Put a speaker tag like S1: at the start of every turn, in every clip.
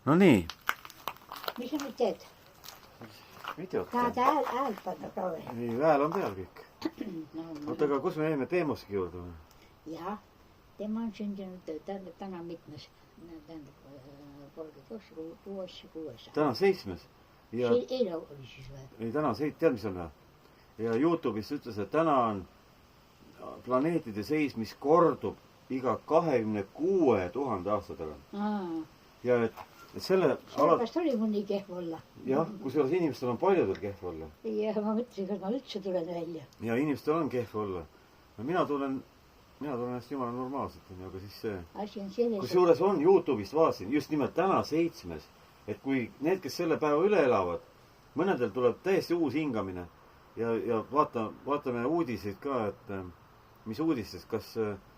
S1: No nii.
S2: Mis sa nüüd teed?
S1: Videot.
S2: Tahad häält panna ka või?
S1: Ei, hääl on peal kõik.
S2: No,
S1: Oota, aga kus me jäime teemuski juurde?
S2: jah, tema on sündinud täna mitmes. Tähendab, 36.
S1: Täna 7. Ja...
S2: Eile oli siis või?
S1: Ei, täna 7. Tead, mis on või? Ja YouTube'is ütles, et täna on planeetide seis, mis kordub iga 26 000 aasta tagant. Ja et selle...
S2: Sellepärast oli mul nii kehv olla.
S1: Jah, kusjuures inimestel on paljudel kehv olla.
S2: Ja ma mõtlesin, kas ma üldse tulen välja.
S1: Ja inimestel on kehv olla. No mina tulen hästi jumala normaalselt, aga siis see...
S2: Asi on selles...
S1: Kusjuures on YouTube'ist vaatasin, just nimelt täna 7. Et kui need, kes selle päeva üle elavad, mõnedel tuleb täiesti uus hingamine. Ja vaatame uudiseid ka, et mis uudistest, kas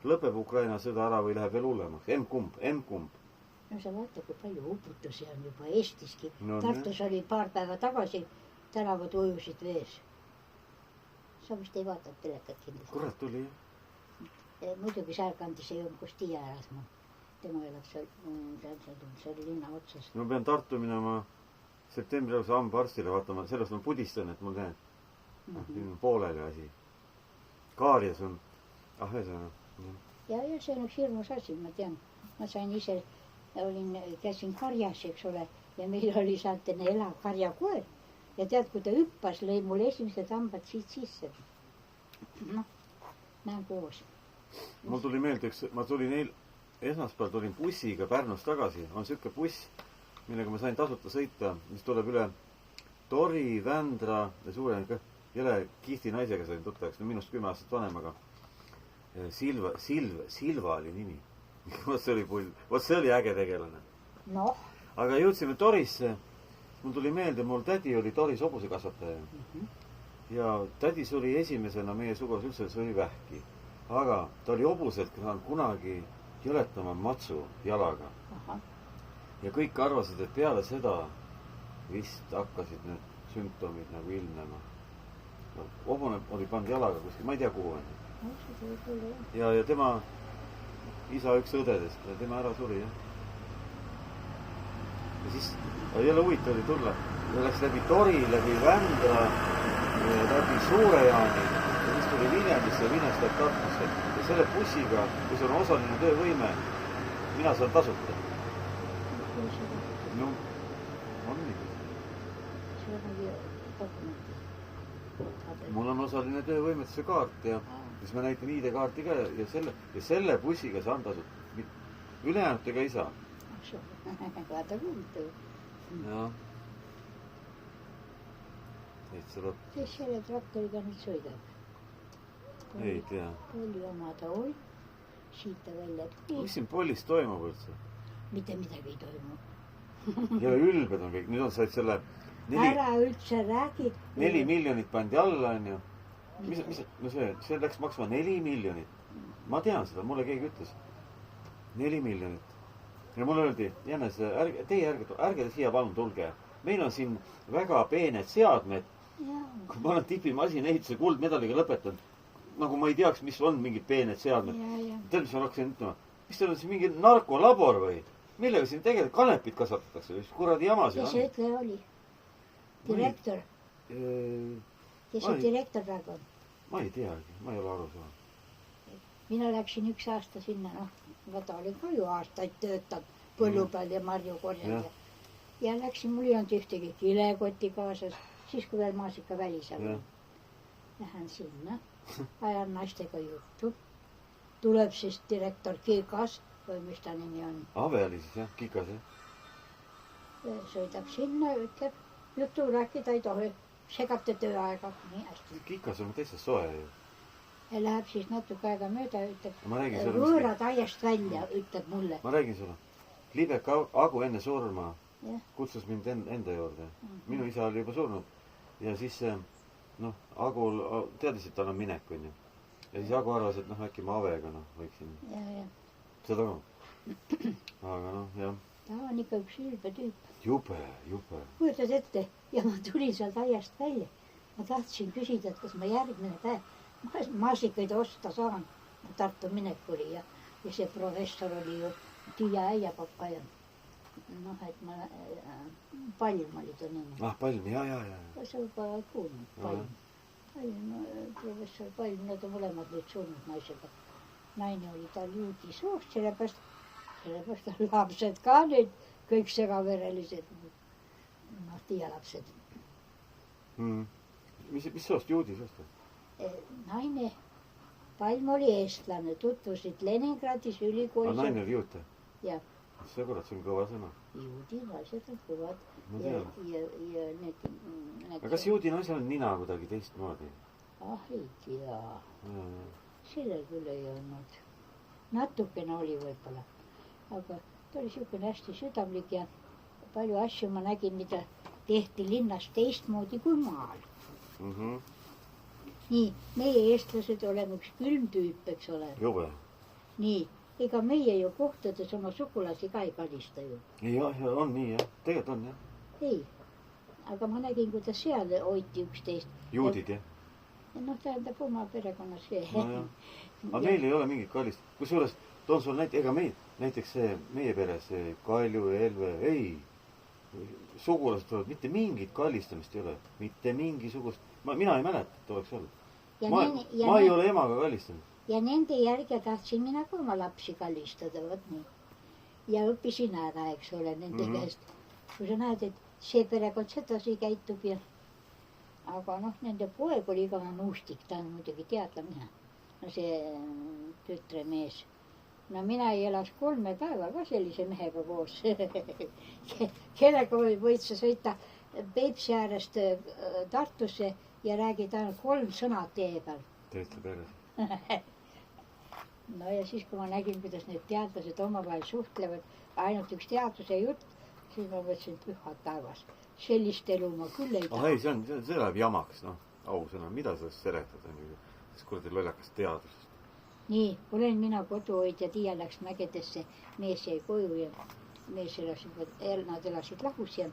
S1: lõpeb Ukraina sõda ära või läheb veel hullemaks. M-kumb.
S2: No sa vaata, kui palju uputusi on juba Eestiski.
S1: No,
S2: Tartus oli paar päeva tagasi, tänavad ujusid vees. Sa vist ei vaatanud telekat kindlasti.
S1: Kurat tuli,
S2: jah. Muidugi Säärkandis ei olnud, kus Tiia elas. Tema elab seal oli linna otsas.
S1: Ma pean Tartu minema septembri alguses hambaarstile vaatama. Sellest ma pudistan, et mul need pooleli asi. Kaarias on. Ja
S2: see on üks hirmus asi, ma tean. Ma sain ise, käisin karjas, eks ole, ja meil oli saatene elav karjakoer. Ja tead, kui ta hüppas, lõi mul esimesed hambad siit sisse. Noh, näen koos.
S1: Mul tuli meelde, ma tulin esmaspäeval tulin bussiga Pärnust tagasi. On siuke buss, millega ma sain tasuta sõita, mis tuleb üle Tori, Vändra ja suure jõle kihti naisega sain tuttavaks. No minust 10 aastat vanemaga. Silva oli nimi. Vot see oli äge tegelane.
S2: Noh.
S1: Aga jõudsime Torisse. Mul tuli meelde, mul tädi oli Toris hobusekasvataja. Ja tädi suri esimesena meie sugus üldse, see oli vähki. Aga ta oli hobuselt saanud kunagi jõletama matsu jalaga. Ja kõik arvasid, et peale seda vist hakkasid need sümptomid nagu ilmnema. Hobune oli pannud jalaga kuskil, ma ei tea kuhu on. Ja tema isa üks õdedest ja tema ära suri, jah. Ja siis jälle huvitav oli tulla. Ta läks läbi Tori, läbi Vändra, läbi Suurejaani ja siis tuli Viljandisse ja Viljandist läheb Tartusse. Ja selle bussiga, kui see on osaline töövõime, mina saan tasuta. No, on nii. Mul on osaline töövõimetuse kaart ja siis ma näitan ID-kaarti ka ja selle bussiga saan tasuta. Ülejäänutega ei saa.
S2: Vaata kuulda.
S1: Jah.
S2: Kes selle traktoriga nüüd sõidab?
S1: Ei tea.
S2: Polli oma ta oli. Siit ta välja.
S1: Mis siin Pollis toimub üldse?
S2: Mitte midagi ei toimu.
S1: Ja ülbed on kõik. Nüüd on said selle...
S2: Ära üldse räägi.
S1: 4 miljonit pandi alla, on ju. No see läks maksma 4 miljonit. Ma tean seda, mulle keegi ütles. 4 miljonit. Ja mulle öeldi, Jänes, teie ärge siia palun tulge. Meil on siin väga peened seadmed. Kui ma olen tipimasin ehituse kuldmedaliga lõpetanud, nagu ma ei teaks, mis on mingid peened seadmed. Tead, mis ma hakkasin ütlema? Mis teil on siin mingi narkolabor või? Millega siin tegelikult kanepid kasvatatakse? Kuradi jama siin
S2: on. Kes see ütleja oli? Direktor? Kes see direktor praegu on?
S1: Ma ei teagi, ma ei ole aru saanud.
S2: Mina läksin üks aasta sinna, ta oli ka ju aastaid töötanud põllu peal ja marju korjanud. Ja läksin, mul ei olnud ühtegi kilekoti kaasas, siis kui veel maasika välisel. Lähen sinna, ajan naistega juttu. Tuleb siis direktor Kikas, või mis ta nimi on.
S1: Ave oli siis, jah, Kikas, jah.
S2: Sõidab sinna, ütleb, juttu rääkida ei tohi, segate tööaega. Nii hästi.
S1: Kikas on täitsa soe ju.
S2: Ja läheb siis natuke aega mööda, ütleb,
S1: võõrad
S2: võõrad aiast välja, ütleb mulle.
S1: Ma räägin sulle. Libek Agu enne surma kutsus mind enda juurde. Minu isa oli juba surnud. Ja siis, Agul teadis, et tal on minek, on ju. Ja siis Agu arvas, et äkki ma Avega, võiksin. Seda ka. Aga jah.
S2: Ta on ikka üks ülbe tüüp.
S1: Jube.
S2: Kujutad ette, ja ma tulin sealt aiast välja. Ma tahtsin küsida, et kas ma järgmine päev maasikaid osta saan. Tartu minek oli ja see professor oli ju Tiia äiapappa ja noh, et ma Palm oli ta nimi.
S1: Palm, ja.
S2: sa juba kuulnud, Palm. Professor Palm, nad on mõlemad nüüd surnud naisega. Naine oli tal juudi soost, sellepärast on lapsed ka nüüd kõik segaverelised. Noh, tiia lapsed.
S1: Mis soost, juudi soost?
S2: Naine, Palm oli eestlane, tutvusid Leningradis ülikoolis.
S1: Naine oli juut?
S2: Jah.
S1: See kurat, see on kõva sõna.
S2: Juudi naised on kõvad. Ja need...
S1: Aga kas juudi naisel on nina kuidagi teistmoodi?
S2: Ei tea. Selle küll ei olnud. Natukene oli võib-olla. Aga ta oli siukene hästi südamlik ja palju asju ma nägin, mida tehti linnas teistmoodi kui maal. Nii, meie eestlased oleme üks külm tüüp, eks ole.
S1: Jube.
S2: Nii, ega meie ju kohtades oma sugulasi ka ei kalista ju.
S1: Ja, on nii, jah. Tegelikult on, jah.
S2: Ei, aga ma nägin, kuidas seal hoiti üksteist.
S1: Juudid, jah?
S2: Noh, tähendab oma perekonnas see.
S1: Aga meil ei ole mingit kallist. Kusjuures, toon sul ega näiteks meie peres, Kalju ja Elve, ei. Sugulased tuleb, mitte mingit kallistamist ei ole. Mitte mingisugust. Mina ei mäleta, et oleks olnud. Ma ei ole emaga kallistanud.
S2: Ja nende järgi tahtsin mina ka oma lapsi kallistada, võt nii. Ja õppisin ära, eks ole, nende käest. Kui sa näed, et see perekond sedasi käitub ja... Aga noh, nende poeg oli igavene nuustik, ta on muidugi teadlamine. No see tütre mees. No mina ei elas 3 päeva ka sellise mehega koos. Kellega võid sa sõita Peipsi äärest Tartusse ja räägid ainult 3 sõna tee peal.
S1: Teete peres.
S2: No ja siis, kui ma nägin, kuidas need teadlased omavahel suhtlevad, ainult üks teaduse jutt, siis ma mõtlesin, et püha taevas. Sellist elu ma küll ei taha.
S1: Ei, see läheb jamaks, noh. Ausõna, mida sellest seletad? Sest kuradi lollakas teadusest.
S2: Nii, olen mina koduhoidja, Tiia läks mägedesse, mees jäi koju ja mees nad elasid lahus ja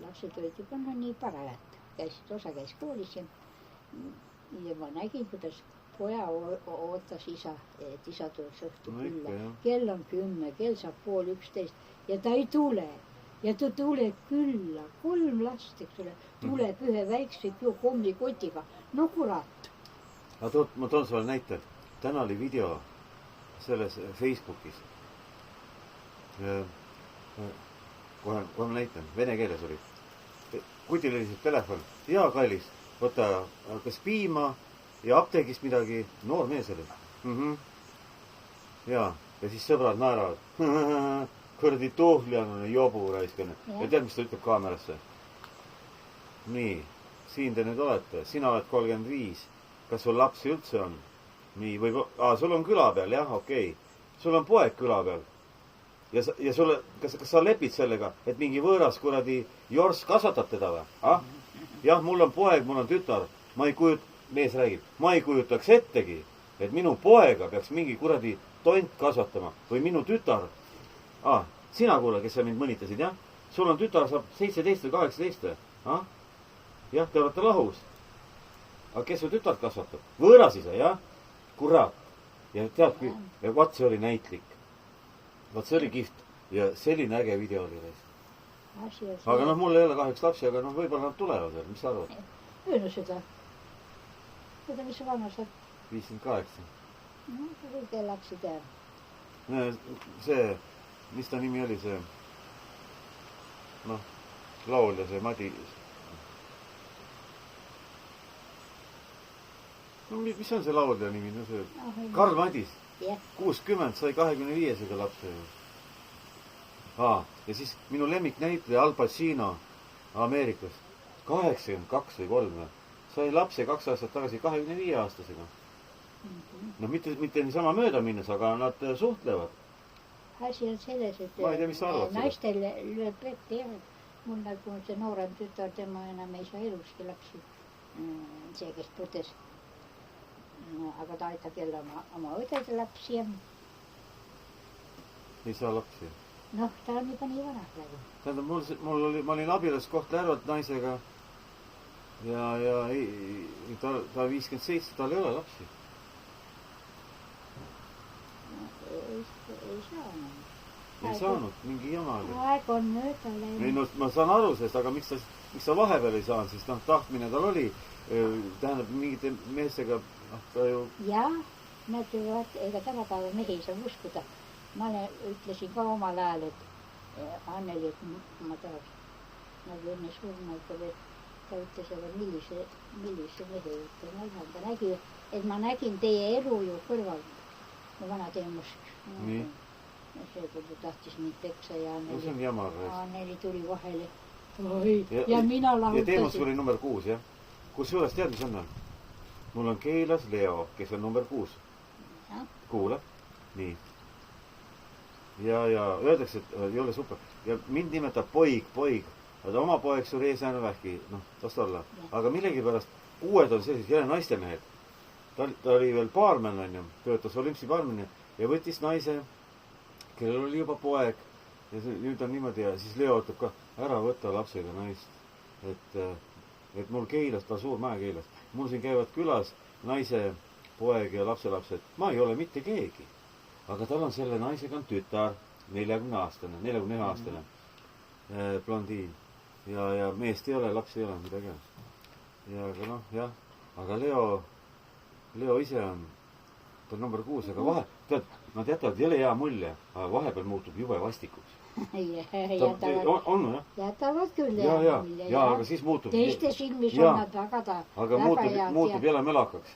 S2: lapsed olid juba nii parajad. Osa käis koolis ja ma nägin, kuidas poja ootas isa, et isa tuleks õhtu külla. Kell on 10, kell saab 10:30 ja ta ei tule. Ja ta tuleb külla, 3 last, eks ole, tuleb ühe väikse kommikotiga. No kurat.
S1: Ma toon sulle näite. Täna oli video selles Facebookis. Kohe ma näitan. Vene keeles oli. Kutil oli siis telefon. Ja, kallis, võta kas piima ja apteegist midagi. Noor mees oli. Ja siis sõbrad naeravad. Kõrdi tuhvlianune jobu raiskane. Ja tead, mis ta ütleb kaamerasse? Nii, siin te nüüd olete. Sina oled 35. Kas sul lapsi üldse on? Nii, sul on küla peal, jah, okei. Sul on poeg küla peal. Ja sulle, kas sa lepid sellega, et mingi võõras kuradi Jors kasvatab teda või? Jah, mul on poeg, mul on tütar. Mees räägib, ma ei kujutaks ettegi, et minu poega peaks mingi kuradi tont kasvatama. Või minu tütar. Sina kuule, kes sa mind mõnitasid, jah? Sul on tütar saab 17 või 18. Jah, te olete lahus. Aga kes su tütart kasvatab? Võõras isa, jah? Kurat. Ja teadki, ja vaat see oli näitlik. Vaat see oli kihvt. Ja selline äge video oli reis. Aga noh, mul ei ole kahjuks lapsi, aga noh, võib-olla nad tulevad veel. Mis sa arvad?
S2: Öelnu seda. Seda, mis sa vana saad?
S1: 58.
S2: No, sa võid teha lapsi teha.
S1: See, mis ta nimi oli see? Noh, laulja see Madi. No mis on see laulja nimi? No see Karl Madis. 60 sai 25-sega lapse. Ja siis minu lemmiknäitleja Al Pacino Ameerikas 82 või 3 sai lapse 2 aastat tagasi 25-aastasega. No mitte niisama mööda minnes, aga nad suhtlevad.
S2: Asi on selles, et
S1: ma ei tea, mis sa arvad
S2: naistel lööb ette jah. Mul nagu see noorem tütar, tema enam ei saa eluski lapsi. See, kes põdes. Aga ta aitab jälle oma õdede lapsi.
S1: Ei saa lapsi?
S2: Noh, ta on juba nii vana praegu.
S1: Tähendab, ma olin abielus Kohtla-Järvelt naisega ja ta 57, tal ei ole lapsi.
S2: Ei saa enam.
S1: ei saanud, mingi jama oli.
S2: aeg on mööda
S1: ei
S2: läinud.
S1: no ma saan aru sellest, aga miks sa vahepeal ei saanud, sest noh, tahtmine tal oli, tähendab mingite meestega, noh ta ju.
S2: jah, nad ju vaat, ega tänapäeva mehi ei saa uskuda. ma ütlesin ka omal ajal, et Anneli, et ma tahaks nagu enne surma ikka veel, ta ütles, aga millise mehe juurde ma lähen, ta nägi, et ma nägin teie elu ju kõrval, mu vana teemusk.
S1: nii.
S2: seekord tahtis mind peksa ja
S1: no see on jamar.
S2: Anneli tuli vahele. oi, ja mina lahutasin.
S1: ja teemus oli number 6, jah. kusjuures tead, mis on? mul on Keilas Leo, kes on number 6. kuule, nii. ja öeldakse, et ei ole super. ja mind nimetab poig. aga oma poeg suri eesäänevähki, noh, las ta olla. aga millegipärast uued on sellised jälle naistemehed. ta oli veel baarmen, onju, töötas Olümpsi baarmen ja võttis naise, kellel oli juba poeg. ja nüüd on niimoodi ja siis Leo ütleb ka, ära võta lapsega naist. et mul Keilas, ta suur mäe Keilas. mul siin käivad külas naise poeg ja lapselapsed. ma ei ole mitte keegi. aga tal on selle naisega on tütar, 41-aastane, blondiin. ja meest ei ole, lapsi ei ole, midagi ei ole. ja aga noh, jah. aga Leo ise on, ta on number 6, aga tead, nad jätavad jõle hea mulje, aga vahepeal muutub jube vastikuks. on jah?
S2: jätavad küll
S1: hea mulje. ja aga siis muutub.
S2: teiste silmis on nad väga
S1: aga muutub jälle mölakaks.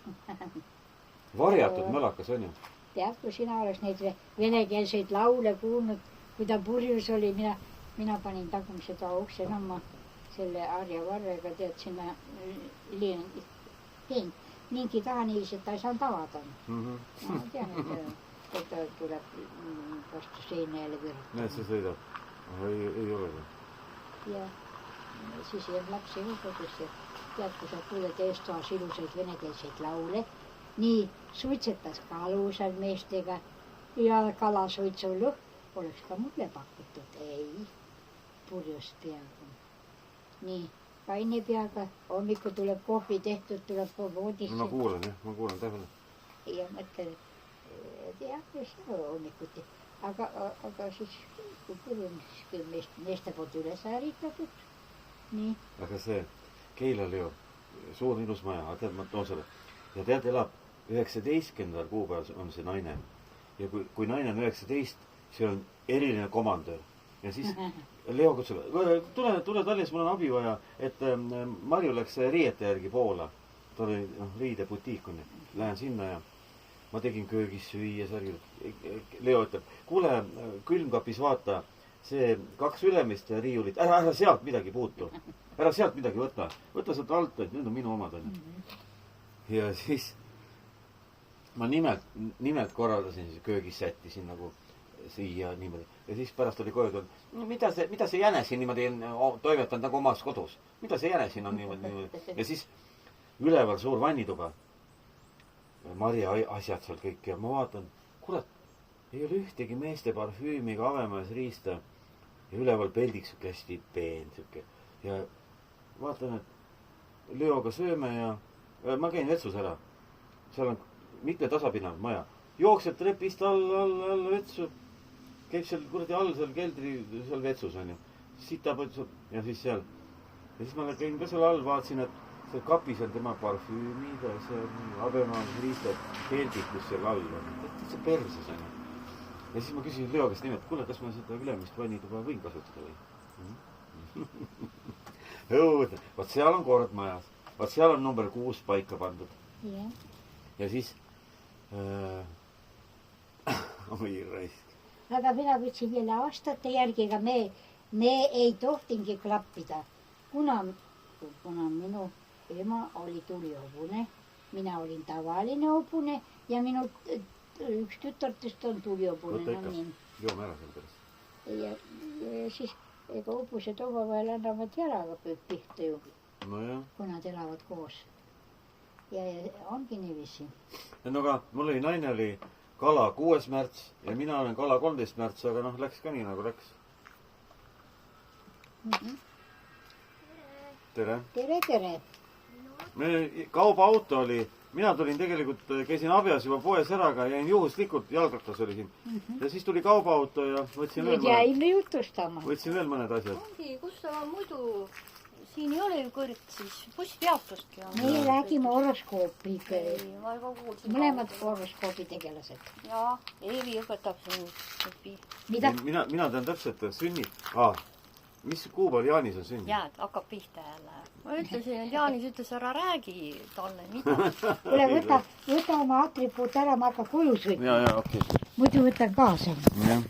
S1: varjatud mölakas on ju.
S2: tead, kui sina oleks neid venekeelseid laule kuulnud, kui ta purjus oli, mina panin tagumise toa ukse samma selle Arja Varrega, tead, sinna mingi taha niiviisi, et ta ei saanud avada. ma tean, et ta tuleb vastu seina jälle virutama.
S1: näed, see sõidab. ei ole.
S2: ja siis jääb laps ju kodus ja tead, kui sa kuuled eestoas ilusaid venekeelseid laule, nii suitsetas kalu seal meestega ja kalasuitsu oleks ka mulle pakutud. ei, purjus peaga. nii, kaine peaga, hommikul tuleb kohvi tehtud, tuleb voodisse.
S1: ma kuulan täpselt.
S2: ja mõtlen, et jah, hommikuti. aga siis, kui purjun, siis küll meeste poolt üles äritatud. nii.
S1: aga see Keila Leo, suur ilus maja, aga tead, ma toon selle. ja tead, elab 19. kuupäeval on see naine. ja kui naine on 19, see on eriline komandör. ja siis Leo kutsub, tule Tallinnas, mul on abi vaja, et Marju läks riiete järgi Poola. ta oli, riidebutiik on, lähen sinna ja ma tegin köögis süüa särgil. Leo ütleb, kuule, külmkapis vaata, see 2 ülemist riiulit, ära sealt midagi puutu. ära sealt midagi võta sealt alt, et need on minu omad on. ja siis ma nimelt korraldasin siis köögis sättisin nagu siia niimoodi. ja siis pärast oli koju tulnud, no mida see jäne siin niimoodi toimetanud nagu omas kodus. mida see jäne siin on niimoodi. ja siis üleval suur vannituba. Marja asjad seal kõik ja ma vaatan, kurat, ei ole ühtegi meeste parfüümiga avemees riista. ja üleval peldiks siuke hästi peen siuke. ja vaatan, et Leoga sööme ja ma käin vetsus ära. seal on mitme tasapinnav maja. jookseb trepist alla vetsu. käib seal kuradi all seal keldri, seal vetsus on ju. sitab ja siis seal. ja siis ma käin ka seal all, vaatasin, et seal kapis on tema parfüümid ja seal abemaa riistad peldikus seal all on. täitsa perses on ju. ja siis ma küsisin Leo käest nimelt, kuule, kas ma seda ülemist vannituba võin kasutada või? õudne. Vaat seal on kord majas. Vaat seal on number 6 paika pandud. ja siis oi raisk.
S2: aga mina võtsin jälle aastate järgi, ega me ei tohtingi klappida. kuna minu ema oli tulihobune, mina olin tavaline hobune ja minu üks tütartest on tulihobune.
S1: võta ikka, joome ära selle pärast.
S2: ja siis ega hobused omavahel annavad jalaga pihta ju.
S1: nojah.
S2: kui nad elavad koos. ja ongi niiviisi.
S1: no aga mul oli naine oli kala 6. märts ja mina olen kala 13. märts, aga noh, läks ka nii nagu läks. tere.
S2: tere.
S1: meil kaubaauto oli mina tulin tegelikult, käisin Abjas juba poes ära, aga jäin juhuslikult, jalgratas oli siin. Ja siis tuli kaubaauto ja
S2: nüüd jäime jutustama.
S1: Võtsin veel mõned asjad.
S3: ongi, kus sa muidu, siin ei ole ju kõrgt, siis bussipeatustki on.
S2: Meie räägime horoskoopi ikka.
S3: ei, ma juba kuulsin.
S2: Mõlemad horoskoobi tegelased.
S3: jaa, Eevi õpetab siin.
S2: Mida?
S1: Mina tean täpselt sünni. Mis kuupäeval Jaanis on sünni?
S3: Jääd, hakkab pihta jälle. ma ütlesin, et Jaanis ütles, ära räägi talle, mida.
S2: Kuule, võta oma atribuut ära, ma hakkan koju sõitma.
S1: Ja, okei.
S2: Muidu võtan kaasa.
S1: jah.